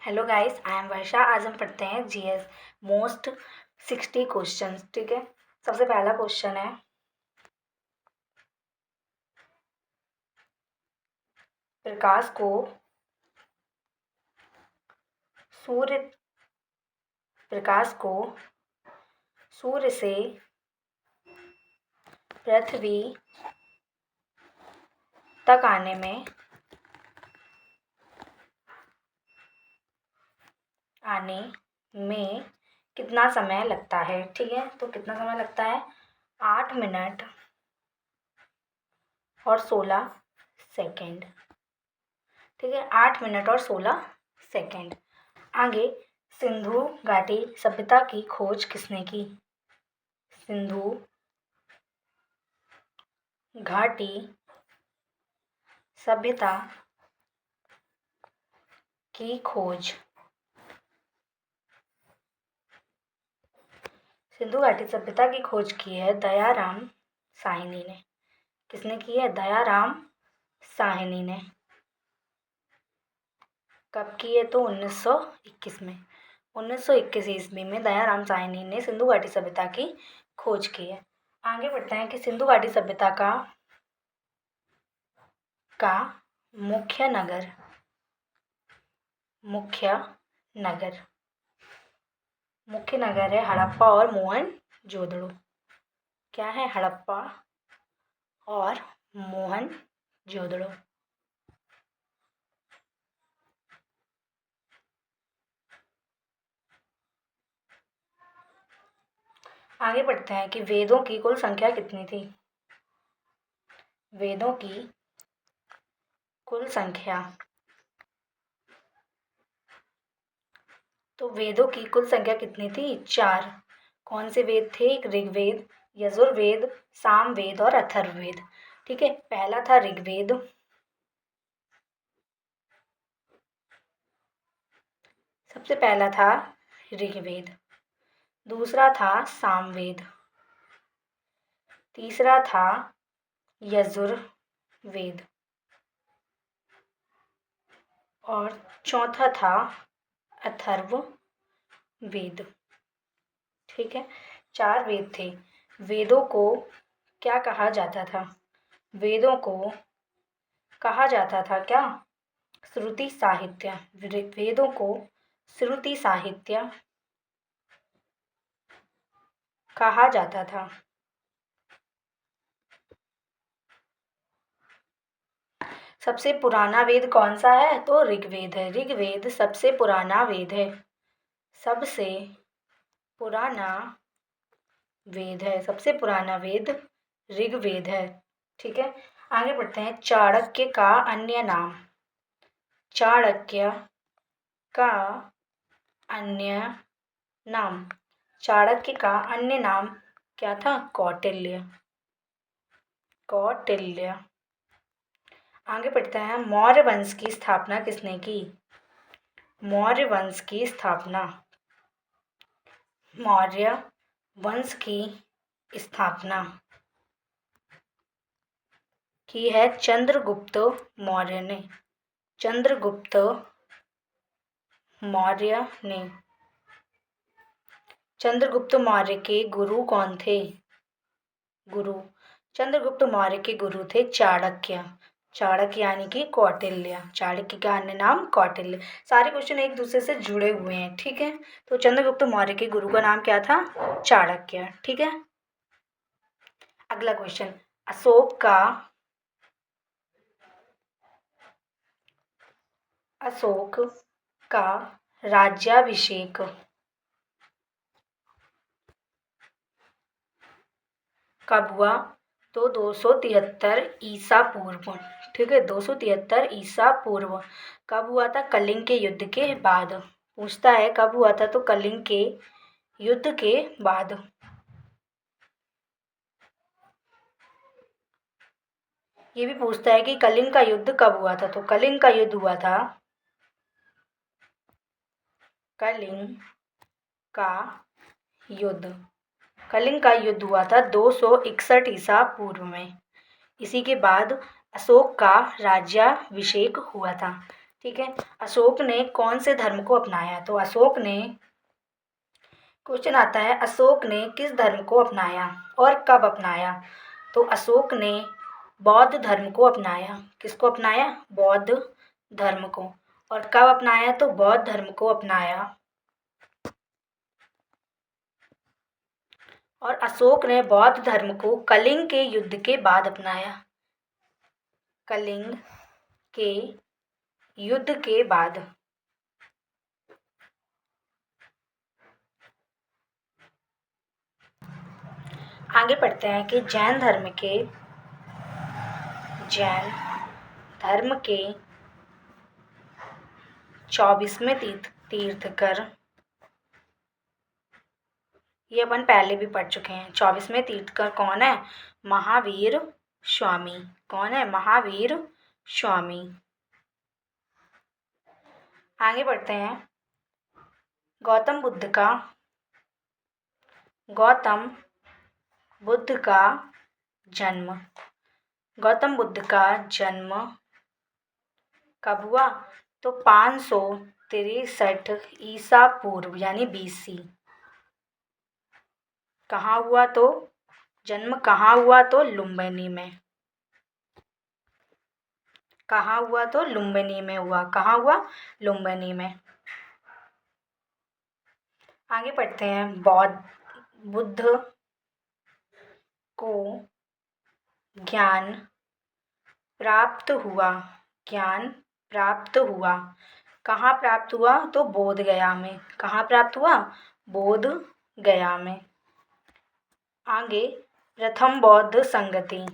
Hello guys, I am वर्षा। आज हम पढ़ते हैं जीएस मोस्ट 60 क्वेश्चंस। ठीक है, सबसे पहला क्वेश्चन है, प्रकाश को सूर्य प्रकाश को सूर्य से पृथ्वी तक आने में कितना समय लगता है। ठीक है, तो कितना समय लगता है? 8 मिनट और 16 सेकेंड। ठीक है, 8 मिनट और 16 सेकेंड। आगे, सिंधु घाटी सभ्यता की खोज किसने की? सिंधु घाटी सभ्यता की खोज सिंधु घाटी सभ्यता की खोज की है दयाराम साहनी ने। किसने की है? दयाराम साहनी ने। कब की है? तो 1921 में। 1921 ईस्वी में दयाराम साहनी ने सिंधु घाटी सभ्यता की खोज की है। आगे बढ़ते हैं कि सिंधु घाटी सभ्यता का मुख्य नगर है हड़प्पा और मोहनजोदड़ो। क्या है? हड़प्पा और मोहनजोदड़ो। आगे बढ़ते हैं कि वेदों की कुल संख्या कितनी थी? वेदों की कुल संख्या, तो वेदों की कुल संख्या कितनी थी? 4। कौन से वेद थे? एक ऋग्वेद, यजुर्वेद, सामवेद और अथर्ववेद। ठीक है, पहला था ऋग्वेद, सबसे पहला था ऋग्वेद, दूसरा था सामवेद, तीसरा था यजुर्वेद और चौथा था अथर्ववेद। ठीक है, 4 वेद थे। वेदों को क्या कहा जाता था? वेदों को कहा जाता था क्या? श्रुति साहित्य। वेदों को श्रुति साहित्य कहा जाता था। सबसे पुराना वेद कौन सा है? तो ऋग्वेद है। ऋग्वेद सबसे पुराना वेद है। सबसे पुराना वेद है। सबसे पुराना वेद ऋग्वेद है। ठीक है, आगे बढ़ते हैं। चाणक्य का अन्य नाम। चाणक्य का अन्य नाम। चाणक्य का अन्य नाम क्या था? कौटिल्य। कौटिल्य। आगे बढ़ते हैं। मौर्य वंश की स्थापना किसने की? मौर्य वंश की स्थापना मौर्य वंश की स्थापना की है चंद्रगुप्त मौर्य ने। चंद्रगुप्त मौर्य ने। चंद्रगुप्त मौर्य के गुरु कौन थे? चंद्रगुप्त मौर्य के गुरु थे चाणक्य। चाणक्य यानी कि कौटिल्य। चाणक्य का अन्य नाम कौटिल्य। सारे क्वेश्चन एक दूसरे से जुड़े हुए हैं। ठीक है, तो चंद्रगुप्त मौर्य के गुरु का नाम क्या था? चाणक्य। ठीक है, अगला क्वेश्चन। अशोक का राज्याभिषेक कब हुआ? तो 273 ईसा पूर्व। ठीक है, 273 ईसा पूर्व। कब हुआ था? कलिंग के युद्ध के बाद। पूछता है कब हुआ था, तो कलिंग के युद्ध के बाद। ये भी पूछता है कि कलिंग का युद्ध कब हुआ था, तो कलिंग का युद्ध हुआ था कलिंग का युद्ध हुआ था 261 ईसा पूर्व में। इसी के बाद अशोक का राज्याभिषेक हुआ था। ठीक है। अशोक ने कौन से धर्म को अपनाया? तो अशोक ने, क्वेश्चन आता है अशोक ने किस धर्म को अपनाया और कब अपनाया? तो अशोक ने बौद्ध धर्म को अपनाया। किसको अपनाया? बौद्ध धर्म को। और कब अपनाया? तो बौद्ध धर्म को अपनाया। और अशोक ने बौद्ध धर्म को कलिंग के युद्ध के बाद अपनाया। कलिंग के युद्ध के बाद। आगे पढ़ते हैं कि जैन धर्म के 24वें तीर्थकर, ये अपन पहले भी पढ़ चुके हैं। 24वें तीर्थकर कौन है? महावीर स्वामी। कौन है? महावीर स्वामी। आगे बढ़ते हैं। गौतम बुद्ध का जन्म कब हुआ? तो 563 ईसा पूर्व यानी BC। कहाँ हुआ? तो जन्म कहाँ हुआ? तो लुम्बिनी में। कहाँ हुआ? तो लुम्बिनी में हुआ। कहाँ हुआ? लुम्बिनी में। आगे पढ़ते हैं। बुद्ध को ज्ञान प्राप्त हुआ। कहाँ प्राप्त हुआ? तो बोध गया में। कहाँ प्राप्त हुआ? बोध गया में। आगे प्रथम बौद्ध संगति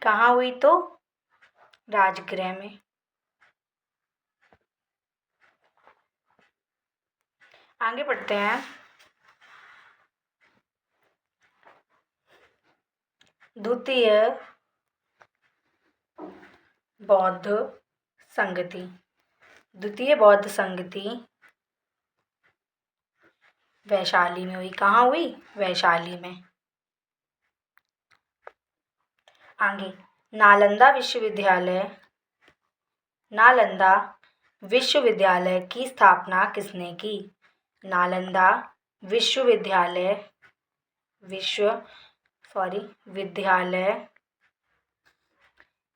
कहाँ हुई? तो राजगृह में। आगे बढ़ते हैं। द्वितीय बौद्ध संगति वैशाली में हुई। कहाँ हुई? वैशाली में। आगे नालंदा विश्वविद्यालय की स्थापना किसने की? नालंदा विद्यालय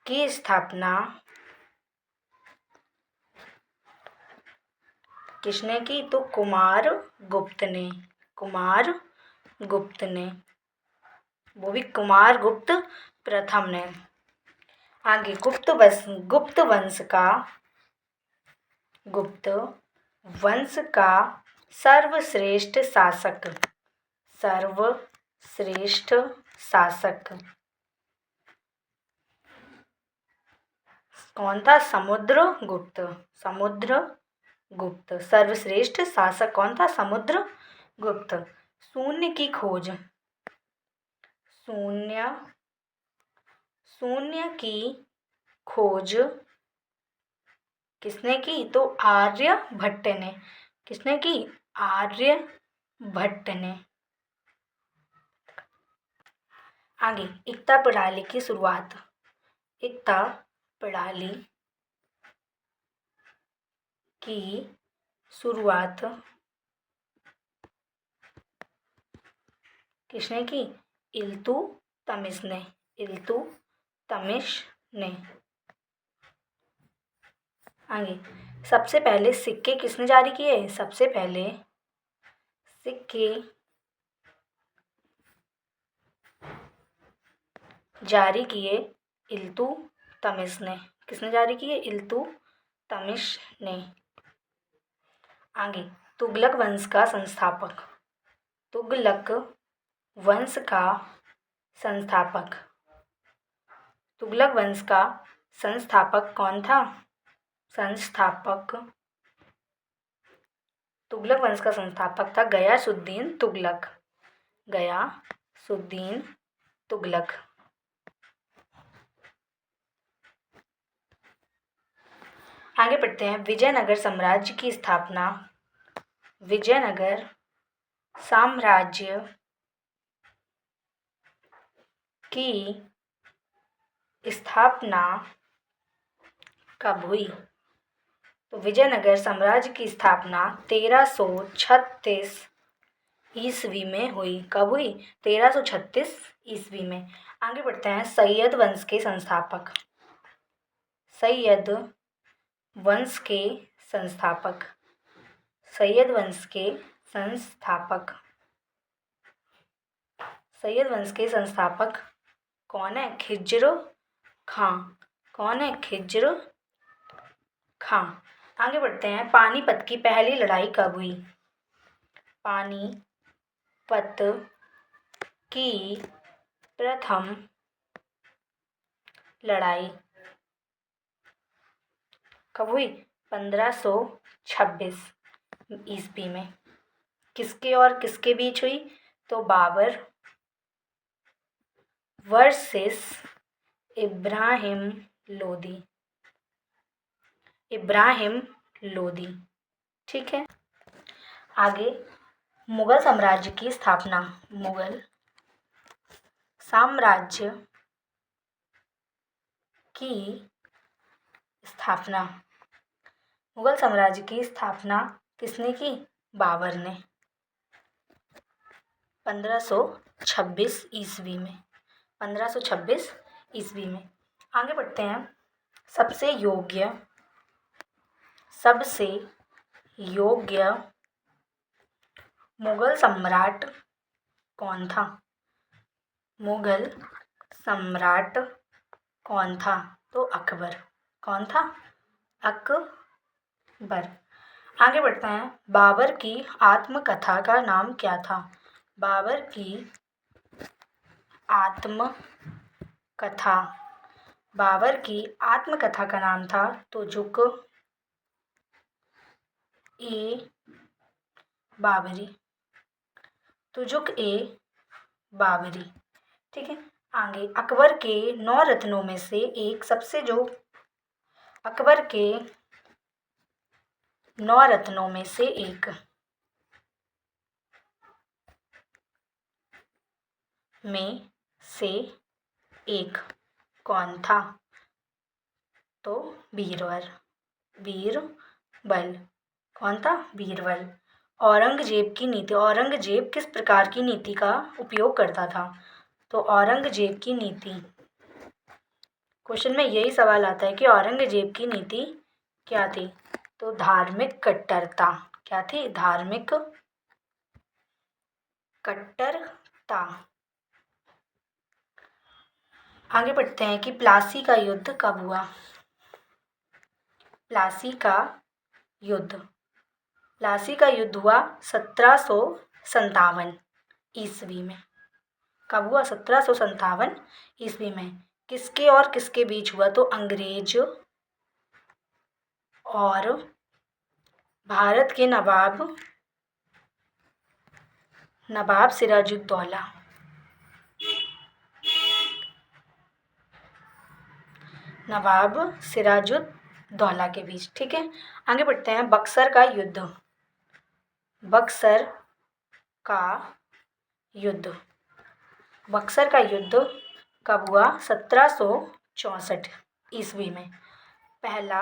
की स्थापना किसने की? तो कुमार गुप्त ने। वो भी कुमार गुप्त प्रथम ने। आगे गुप्त वंश का सर्वश्रेष्ठ शासक कौन था? समुद्रगुप्त। सर्वश्रेष्ठ शासक कौन था? समुद्रगुप्त। शून्य की खोज किसने की? तो आर्यभट्ट ने। किसने की? आर्यभट्ट ने। आगे एकता प्रणाली की शुरुआत किसने की? इल्तुतमिश ने। आगे सबसे पहले सिक्के किसने जारी किए? सबसे पहले सिक्के जारी किए इल्तुतमिश ने। किसने जारी किए? इल्तुतमिश ने। आगे तुगलक वंश का संस्थापक कौन था? तुगलक वंश का संस्थापक था गयासुद्दीन तुगलक। आगे बढ़ते हैं। विजयनगर साम्राज्य की स्थापना साम्राज्य की स्थापना कब हुई? तो विजयनगर साम्राज्य की स्थापना 1336 ईस्वी में हुई। कब हुई? 1336 ईस्वी में। आगे बढ़ते हैं। सैयद वंश के संस्थापक। सैयद वंश के संस्थापक। सैयद वंश के संस्थापक। सैयद वंश के संस्थापक कौन है? खिज़्र खां। कौन है? खिज़्र खां। आगे बढ़ते हैं। पानीपत की पहली लड़ाई कब हुई? पानीपत की प्रथम लड़ाई कब हुई? 1526 ईस्वी में। किसके और किसके बीच हुई? तो बाबर वर्सेस इब्राहिम लोदी। इब्राहिम लोदी। ठीक है। आगे मुगल साम्राज्य की स्थापना। मुगल साम्राज्य की स्थापना। मुगल साम्राज्य की स्थापना किसने की? बाबर ने 1526 ईस्वी में। 1526 ईस्वी में। आगे बढ़ते हैं। सबसे योग्य मुगल सम्राट कौन था? मुगल सम्राट कौन था? तो अकबर। कौन था? अकबर। आगे बढ़ते हैं। बाबर की आत्मकथा का नाम क्या था? बाबर की आत्मकथा। बाबर की आत्मकथा का नाम था तुजुक ए बाबरी। तुजुक ए बाबरी। ठीक है। आगे अकबर के 9 रत्नों में से एक अकबर के 9 रत्नों में से एक कौन था? तो बीरबल। कौन था? बीरबल। औरंगजेब की नीति। औरंगजेब किस प्रकार की नीति का उपयोग करता था? तो औरंगजेब की नीति। क्वेश्चन में यही सवाल आता है कि औरंगजेब की नीति क्या थी? तो धार्मिक कट्टरता। क्या थी? धार्मिक कट्टरता। आगे बढ़ते हैं कि प्लासी का युद्ध कब हुआ? प्लासी का युद्ध हुआ 1757 ईस्वी में। कब हुआ? 1757 ईस्वी में। किसके और किसके बीच हुआ? तो अंग्रेज और भारत के नवाब सिराजुद्दौला। नवाब सिराजुद्दौला के बीच। ठीक है। आगे बढ़ते हैं। बक्सर का युद्ध। बक्सर का युद्ध कब हुआ? 1764 ईस्वी में। पहला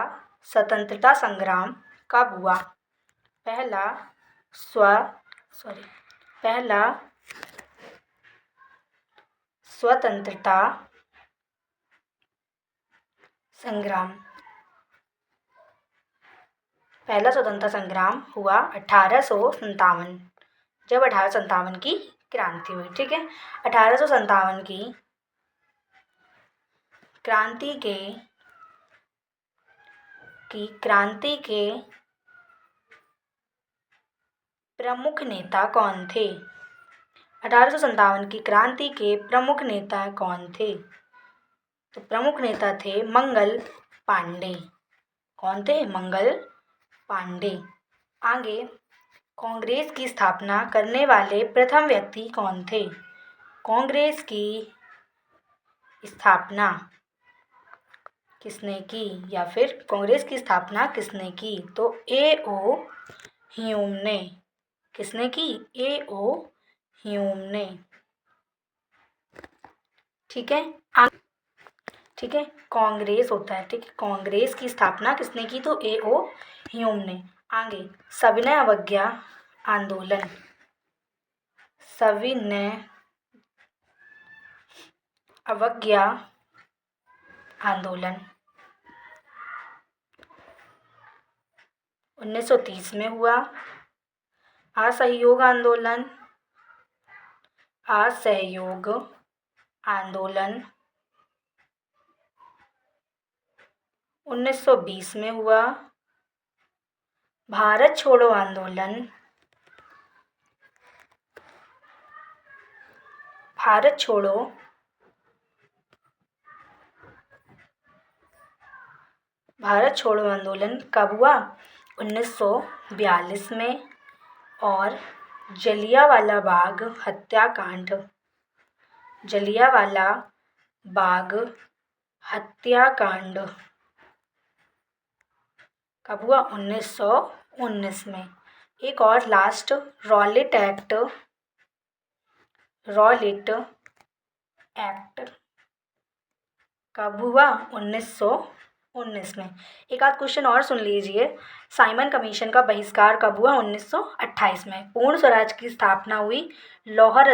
स्वतंत्रता संग्राम कब हुआ? पहला स्वतंत्रता संग्राम हुआ 1857, जब 1857 की क्रांति हुई। ठीक है। 1857 की क्रांति के प्रमुख नेता कौन थे? 1857 की क्रांति के प्रमुख नेता कौन थे? तो प्रमुख नेता थे मंगल पांडे। कौन थे? मंगल पांडे। आगे कांग्रेस की स्थापना करने वाले प्रथम व्यक्ति कौन थे? कांग्रेस की स्थापना किसने की, या फिर कांग्रेस की स्थापना किसने की? तो A.O. ह्यूम ने किसने की? A.O. ह्यूम ने। ठीक है, ठीक है, कांग्रेस होता है, ठीक है, कांग्रेस की स्थापना किसने की? तो A.O. ह्यूम ने। आगे, सविनय अवज्ञा आंदोलन। सविनय अवज्ञा आंदोलन 1930 में हुआ। असहयोग आंदोलन, असहयोग आंदोलन 1920 में हुआ। भारत छोड़ो आंदोलन, भारत छोड़ो आंदोलन कब हुआ? 1942 में। और जलियांवाला बाग हत्याकांड, जलियांवाला बाग हत्याकांड कब हुआ? 1919 में। एक और last, Rowlatt act, Rowlatt act कब हुआ? 1919 में। एक आध क्वेश्चन और सुन लीजिए, साइमन कमीशन का बहिष्कार कब हुआ? 1928 में। पूर्ण स्वराज की स्थापना हुई लाहौर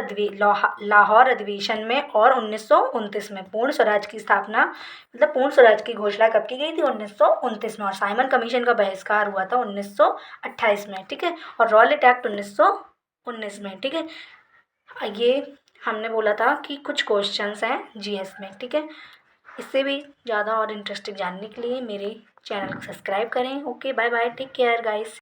अधिवेशन में और 1929 में। पूर्ण स्वराज की स्थापना मतलब पूर्ण स्वराज की घोषणा कब की गई थी? 1929 में। और साइमन कमीशन का बहिष्कार हुआ था 1928 में, ठीक है, और रॉलेट एक्ट 1919 में, ठीक है। ये हमने बोला था कि कुछ क्वेश्चंस हैं जीएस में, ठीक है। इससे भी ज़्यादा और इंटरेस्टिंग जानने के लिए मेरे चैनल को सब्सक्राइब करें। Okay, bye bye, take care guys.